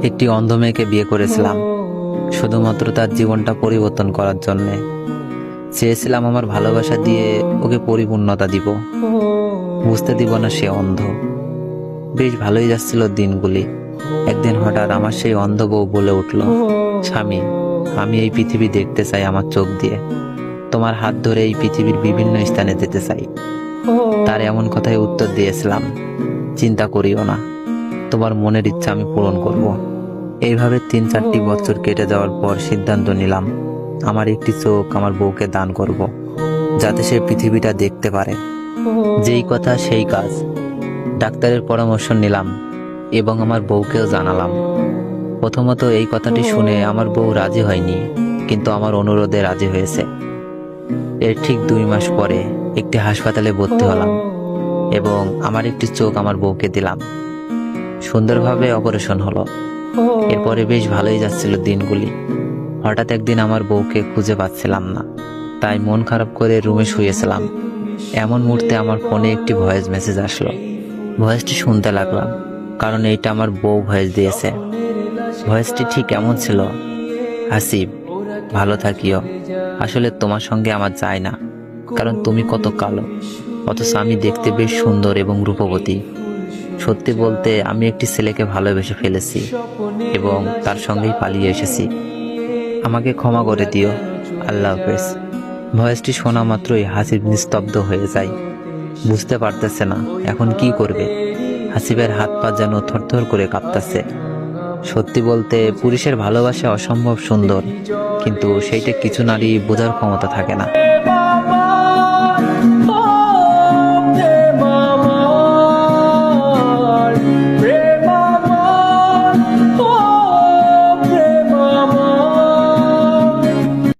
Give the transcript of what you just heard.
একটি অন্ধ মেয়েকে বিয়ে করেছিলাম শুধুমাত্র তার জীবনটা পরিবর্তন করার জন্যে। চেয়েছিলাম আমার ভালোবাসা দিয়ে ওকে পরিপূর্ণতা দিব, বুঝতে দিব না সে অন্ধ। বেশ ভালোই যাচ্ছিল দিনগুলি। একদিন হঠাৎ আমার সেই অন্ধ বউ বলে উঠল, স্বামী, আমি এই পৃথিবী দেখতে চাই আমার চোখ দিয়ে, তোমার হাত ধরে এই পৃথিবীর বিভিন্ন স্থানে যেতে চাই। তার এমন কথায় উত্তর দিয়েছিলাম, চিন্তা করিও না, তোমার মনের ইচ্ছা আমি পূরণ করব। এইভাবে 3-4টি বছর কেটে যাওয়ার পর সিদ্ধান্ত নিলাম, আমার একটি চোখ আমার বউকে দান করব, যাতে সে পৃথিবীটা দেখতে পারে। যেই কথা সেই কাজ। ডাক্তারের পরামর্শ নিলাম এবং আমার বউকেও জানালাম। প্রথমত এই কথাটি শুনে আমার বউ রাজি হয়নি, কিন্তু আমার অনুরোধে রাজি হয়েছে। এর ঠিক 2 মাস পরে একটি হাসপাতালে ভর্তি হলাম এবং আমার একটি চোখ আমার বউকে দিলাম। সুন্দরভাবে অপারেশন হলো। এরপরে বেশ ভালোই যাচ্ছিল দিনগুলি। হঠাৎ একদিন আমার বউকে খুঁজে পাচ্ছিলাম না, তাই মন খারাপ করে রুমে শুয়েছিলাম। এমন মুহূর্তে আমার ফোনে একটি ভয়েস মেসেজ আসলো। ভয়েসটি শুনতে লাগলাম, কারণ এইটা আমার বউ ভয়েস দিয়েছে। ভয়েসটি ঠিক এমন ছিল, হাসিব, ভালো থাকিও, আসলে তোমার সঙ্গে আমার যায় না, কারণ তুমি কত কালো, অথচ আমি দেখতে বেশ সুন্দর এবং রূপবতী। সত্যি বলতে আমি একটি ছেলেকে ভালোবেসে ফেলেছি এবং তার সঙ্গেই পালিয়ে এসেছি। আমাকে ক্ষমা করে দিও, আল্লাহ হাফেজ। ভয়েসটি শোনা মাত্রই হাসিব নিস্তব্ধ হয়ে যায়। বুঝতে পারতেছে না এখন কি করবে। হাসিবের হাত পা যেন থরথর করে কাঁপতেছে। সত্যি বলতে পুরুষের ভালোবাসা অসম্ভব সুন্দর, কিন্তু সেইটা কিছু নারী বোঝার ক্ষমতা থাকে না।